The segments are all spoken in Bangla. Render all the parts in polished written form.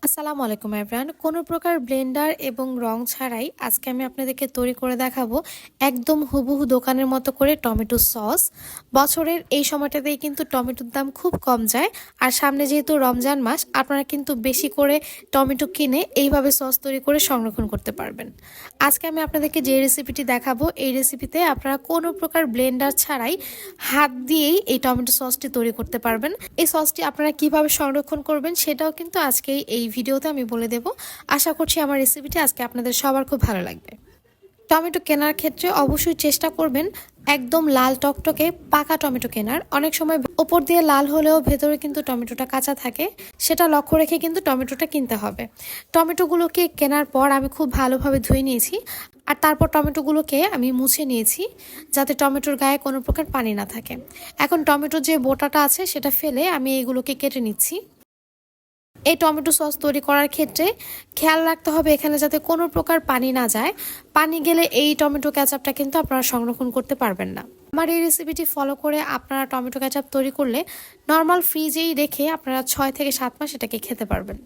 আসসালামু আলাইকুম এভরিওয়ান। কোনো প্রকার ব্লেন্ডার এবং রং ছাড়াই আজকে আমি আপনাদেরকে তৈরি করে দেখাবো একদম হুবহু দোকানের মতো করে টমেটো সস। বছরের এই সময়টাতেই কিন্তু টমেটোর দাম খুব কম যায়, আর সামনে যেহেতু রমজান মাস, আপনারা কিন্তু বেশি করে টমেটো কিনে এইভাবে সস তৈরি করে সংরক্ষণ করতে পারবেন। আজকে আমি আপনাদেরকে যে রেসিপিটি দেখাবো, এই রেসিপিতে আপনারা কোনো প্রকার ব্লেন্ডার ছাড়াই হাত দিয়েই এই টমেটো সসটি তৈরি করতে পারবেন। এই সসটি আপনারা কিভাবে সংরক্ষণ করবেন সেটাও কিন্তু আজকে এই ভিডিওতে আমি বলে দেব। আশা করছি আমার রেসিপিটি আজকে আপনাদের সবার খুব ভালো লাগবে। টমেটো কেনার ক্ষেত্রে অবশ্যই চেষ্টা করবেন একদম লাল টকটকে পাকা টমেটো কেনার। অনেক সময় ওপর দিয়ে লাল হলেও ভেতরে কিন্তু টমেটোটা কাঁচা থাকে, সেটা লক্ষ্য রেখে কিন্তু টমেটোটা কিনতে হবে। টমেটোগুলোকে কেনার পর আমি খুব ভালোভাবে ধুয়ে নিয়েছি, আর তারপর টমেটোগুলোকে আমি মুছে নিয়েছি যাতে টমেটোর গায়ে কোনো প্রকার পানি না থাকে। এখন টমেটোর যে বোটাটা আছে সেটা ফেলে আমি এইগুলোকে কেটে নিচ্ছি। এই টমেটো সস তৈরি করার ক্ষেত্রে খেয়াল রাখতে হবে এখানে যাতে কোনো প্রকার পানি না যায়। পানি গেলে এই টমেটো কেচাপটা কিন্তু আপনারা সংরক্ষণ করতে পারবেন না। আমার এই রেসিপিটি ফলো করে আপনারা টমেটো কেচাপ তৈরি করলে নর্মাল ফ্রিজেই রেখে আপনারা 6 থেকে 7 মাস এটাকে খেতে পারবেন।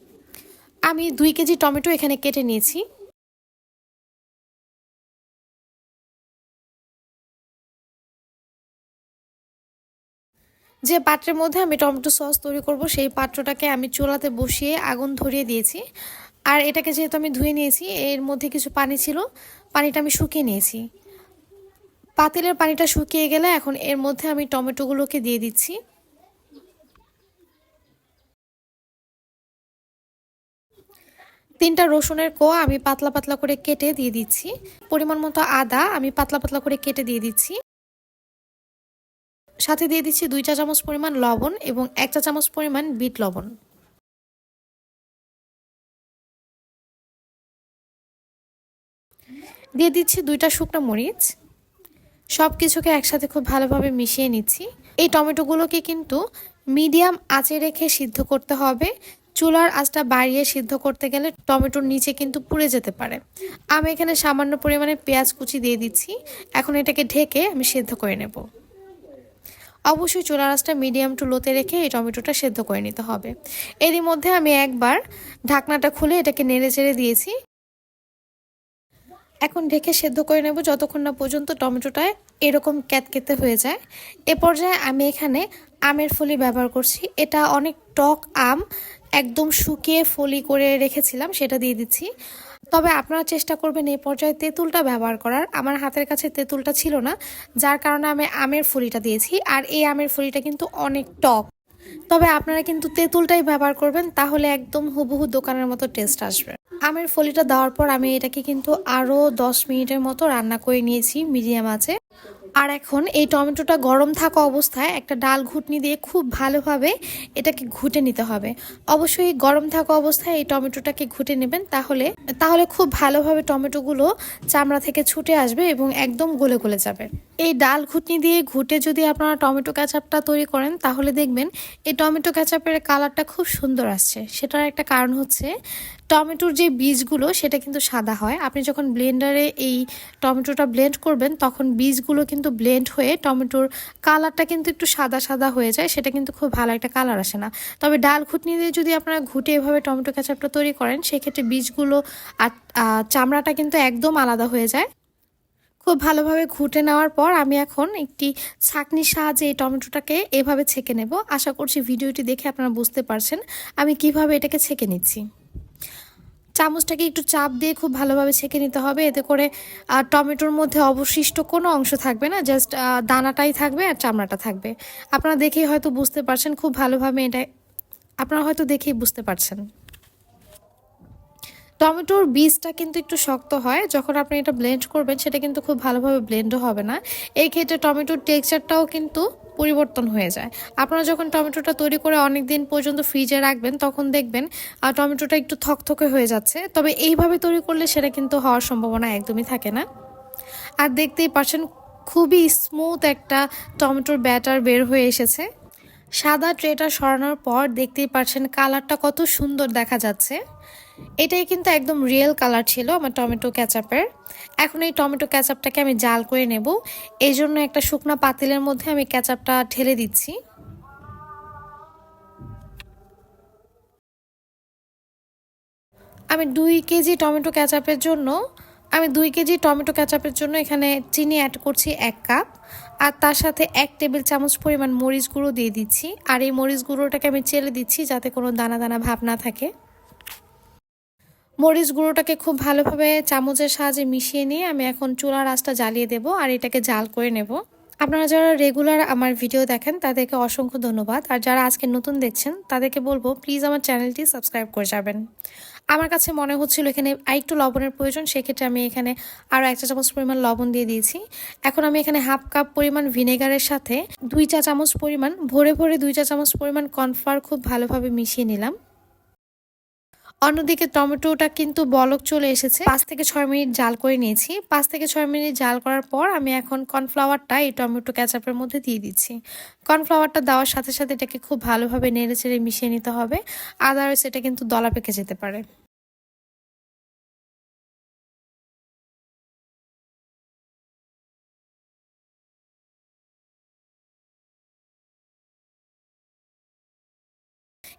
আমি 2 কেজি টমেটো এখানে কেটে নিয়েছি। যে পাত্রের মধ্যে আমি টমেটো সস তৈরি করব সেই পাত্রটাকে আমি চুলাতে বসিয়ে আগুন ধরিয়ে দিয়েছি। আর এটাকে যেহেতু আমি ধুয়ে নিয়েছি, এর মধ্যে কিছু পানি ছিল, পানিটা আমি শুকিয়ে নিয়েছি। পাতিলের পানিটা শুকিয়ে গেলে এখন এর মধ্যে আমি টমেটোগুলোকে দিয়ে দিচ্ছি। তিনটা রসুনের কোয়া আমি পাতলা পাতলা করে কেটে দিয়ে দিচ্ছি। পরিমাণ মতো আদা আমি পাতলা পাতলা করে কেটে দিয়ে দিচ্ছি। সাথে দিয়ে দিচ্ছি 2 চা চামচ পরিমাণ লবণ এবং 1 চা চামচ পরিমাণ বিট লবণ। দিয়ে দিচ্ছি 2টা শুকনো মরিচ। সব কিছুকে একসাথে খুব ভালোভাবে মিশিয়ে নিচ্ছি। এই টমেটোগুলোকে কিন্তু মিডিয়াম আঁচে রেখে সিদ্ধ করতে হবে। চুলার আঁচটা বাড়িয়ে সিদ্ধ করতে গেলে টমেটোর নিচে কিন্তু পুড়ে যেতে পারে। আমি এখানে সামান্য পরিমাণে পেঁয়াজ কুচি দিয়ে দিচ্ছি। এখন এটাকে ঢেকে আমি সিদ্ধ করে নেব। অবশ্যই চুলার আঁচটা মিডিয়াম টু লোতে রেখে এই টমেটোটা সেদ্ধ করে নিতে হবে। এরই মধ্যে আমি একবার ঢাকনাটা খুলে এটাকে নেড়ে চেড়ে দিয়েছি। এখন ঢেকে সেদ্ধ করে নেব যতক্ষণ না পর্যন্ত টমেটোটা এরকম ক্যাতকেতে হয়ে যায়। এ পর্যায়ে আমি এখানে আমের ফলি ব্যবহার করছি। এটা অনেক টক আম, একদম শুকিয়ে ফলি করে রেখেছিলাম, সেটা দিয়ে দিচ্ছি। তবে আপনারা চেষ্টা করবেন এই পর্যায়ে তেঁতুলটা ব্যবহার করার। আমার হাতের কাছে তেঁতুলটা ছিল না, যার কারণে আমি আমের ফলিটা দিয়েছি। আর এই আমের ফলিটা কিন্তু অনেক টক, তবে আপনারা কিন্তু তেঁতুলটাই ব্যবহার করবেন, তাহলে একদম হুবহু দোকানের মতো টেস্ট আসবে। আমের ফলিটা দেওয়ার পর আমি এটাকে কিন্তু আরও 10 মিনিটের মতো রান্না করে নিয়েছি মিডিয়াম আঁচে। আর এখন এই টমেটোটা গরম থাকা অবস্থায় একটা ডাল ঘুটনি দিয়ে খুব ভালোভাবে এটাকে ঘুটে নিতে হবে। অবশ্যই গরম থাকা অবস্থায় এই টমেটোটাকে ঘুটে নেবেন, তাহলে তাহলে খুব ভালোভাবে টমেটোগুলো চামড়া থেকে ছুটে আসবে এবং একদম গলে গলে যাবে। এই ডাল ঘুটনি দিয়ে ঘুটে যদি আপনারা টমেটো কেচাপটা তৈরি করেন, তাহলে দেখবেন এই টমেটো কেচাপের কালারটা খুব সুন্দর আসছে। সেটার একটা কারণ হচ্ছে টমেটোর যে বীজগুলো সেটা কিন্তু সাদা হয়। আপনি যখন ব্লেন্ডারে এই টমেটোটা ব্লেন্ড করবেন, তখন বীজগুলো কিন্তু ব্লেন্ড হয়ে টমেটোর কালারটা কিন্তু একটু সাদা সাদা হয়ে যায়, সেটা কিন্তু খুব ভালো একটা কালার আসে না। তবে ডাল ঘুটনি দিয়ে যদি আপনারা ঘুটে এভাবে টমেটো কেচাপটা তৈরি করেন, সেক্ষেত্রে বীজগুলো আর চামড়াটা কিন্তু একদম আলাদা হয়ে যায়। খুব ভালোভাবে ঘুটে নেওয়ার পর আমি এখন একটি ছাঁকনির সাহায্যে এই টমেটোটাকে এভাবে ছেঁকে নেব। আশা করছি ভিডিওটি দেখে আপনারা বুঝতে পারছেন আমি কিভাবে এটাকে ছেঁকে নিচ্ছি। চামচটাকে একটু চাপ দিয়ে খুব ভালোভাবে ছেঁকে নিতে হবে, এতে করে টমেটোর মধ্যে অবশিষ্ট কোনো অংশ থাকবে না, জাস্ট দানাটাই থাকবে আর চামড়াটা থাকবে। আপনারা দেখেই হয়তো বুঝতে পারছেন খুব ভালোভাবে, এটা আপনারা হয়তো দেখেই বুঝতে পারছেন। টমেটোর বীজটা কিন্তু একটু শক্ত হয়, যখন আপনি এটা ব্লেন্ড করবেন সেটা কিন্তু খুব ভালোভাবে ব্লেন্ডও হবে না। এই ক্ষেত্রে টমেটোর টেক্সচারটাও কিন্তু পরিবর্তন হয়ে যায়। আপনারা যখন টমেটোটা তৈরি করে অনেক দিন পর্যন্ত ফ্রিজে রাখবেন, তখন দেখবেন টমেটোটা একটু থকথকে হয়ে যাচ্ছে। তবে এইভাবে তৈরি করলে সেটা কিন্তু হওয়ার সম্ভাবনা একদমই থাকে না। আর দেখতেই পাচ্ছেন খুবই স্মুথ একটা টমেটোর ব্যাটার বের হয়ে এসেছে। সাদা ট্রেটা সরানোর পর দেখতেই পাচ্ছেন কালারটা কত সুন্দর দেখা যাচ্ছে। এটাই কিন্তু একদম রিয়েল কালার ছিল আমার টমেটো কেচাপের। এখন এই টমেটো কেচাপটাকে আমি জাল করে নেব। এই জন্য একটা শুকনা পাতিলের মধ্যে আমি কেচাপটা ঢেলে দিচ্ছি। আমি 2 কেজি টমেটো ক্যাচাপের জন্য এখানে চিনি অ্যাড করছি 1 কাপ, আর তার সাথে 1 টেবিল চামচ পরিমাণ মরিচ গুঁড়ো দিয়ে দিচ্ছি। আর এই মরিচ গুঁড়োটাকে আমি চেলে দিচ্ছি যাতে কোনো দানা দানা ভাব না থাকে। মরিচ গুঁড়োটাকে খুব ভালোভাবে চামচের সাহায্যে মিশিয়ে নিয়ে আমি এখন চুলার আঁচটা জ্বালিয়ে দেব আর এটাকে জাল করে নেব। আপনারা যারা রেগুলার আমার ভিডিও দেখেন তাদেরকে অসংখ্য ধন্যবাদ, আর যারা আজকে নতুন দেখছেন তাদেরকে বলবো প্লিজ আমার চ্যানেলটি সাবস্ক্রাইব করে যাবেন। আমার কাছে মনে হচ্ছিল এখানে আরেকটু লবণের প্রয়োজন, সেক্ষেত্রে আমি এখানে আরও 1 চা চামচ পরিমাণ লবণ দিয়ে দিয়েছি। এখন আমি এখানে হাফ কাপ পরিমাণ ভিনেগারের সাথে 2 চা চামচ পরিমাণ ভরে 2 চা চামচ পরিমাণ কর্নফ্লাওয়ার খুব ভালোভাবে মিশিয়ে নিলাম। অন্যদিকে টমেটোটা কিন্তু বলক চলে এসেছে। 5 থেকে 6 মিনিট জাল করে নিয়েছি। 5 থেকে 6 মিনিট জাল করার পর আমি এখন কর্নফ্লাওয়ারটা এই টমেটো ক্যাচাপের মধ্যে দিয়ে দিচ্ছি। কর্নফ্লাওয়ারটা দেওয়ার সাথে সাথে এটাকে খুব ভালোভাবে নেড়েচেড়ে মিশিয়ে নিতে হবে, আদারওয়াইজ এটা কিন্তু দলা পেকে যেতে পারে।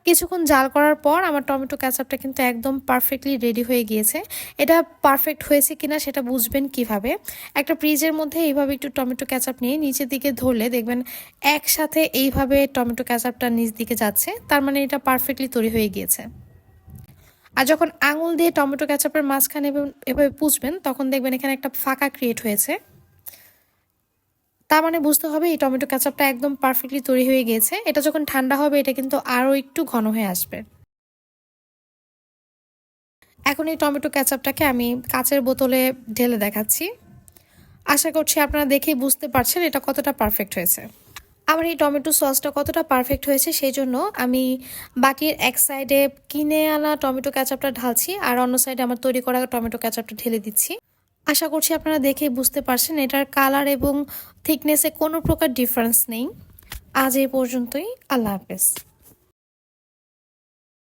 কিছুক্ষণ জাল করার পর আমার টমেটো ক্যাচাপটা কিন্তু একদম পারফেক্টলি রেডি হয়ে গিয়েছে। এটা পারফেক্ট হয়েছে কিনা সেটা বুঝবেন কিভাবে? একটা ফ্রিজের মধ্যে এইভাবে একটু টমেটো ক্যাচাপ নিয়ে নিচের দিকে ধরলে দেখবেন একসাথে এইভাবে টমেটো ক্যাচাপটা নিচ দিকে যাচ্ছে, তার মানে এটা পারফেক্টলি তৈরি হয়ে গিয়েছে। আর যখন আঙুল দিয়ে টমেটো ক্যাচাপের মাঝখানে এভাবে পুষবেন তখন দেখবেন এখানে একটা ফাঁকা ক্রিয়েট হয়েছে, তার মানে বুঝতে হবে এই টমেটো ক্যাচাপটা একদম পারফেক্টলি তৈরি হয়ে গিয়েছে। এটা যখন ঠান্ডা হবে এটা কিন্তু আরও একটু ঘন হয়ে আসবে। এখন এই টমেটো ক্যাচাপটাকে আমি কাচের বোতলে ঢেলে দেখাচ্ছি। আশা করছি আপনারা দেখেই বুঝতে পারছেন এটা কতটা পারফেক্ট হয়েছে। আমার এই টমেটো সসটা কতটা পারফেক্ট হয়েছে সেই জন্য আমি বাটির এক সাইডে কিনে আনা টমেটো ক্যাচাপটা ঢালছি আর অন্য সাইডে আমার তৈরি করা টমেটো ক্যাচাপটা ঢেলে দিচ্ছি। আশা করছি আপনারা দেখেই বুঝতে পারছেন এটার কালার এবং থিকনেসে কোনো প্রকার ডিফারেন্স নেই। আজ এই পর্যন্তই, আল্লাহ হাফেজ।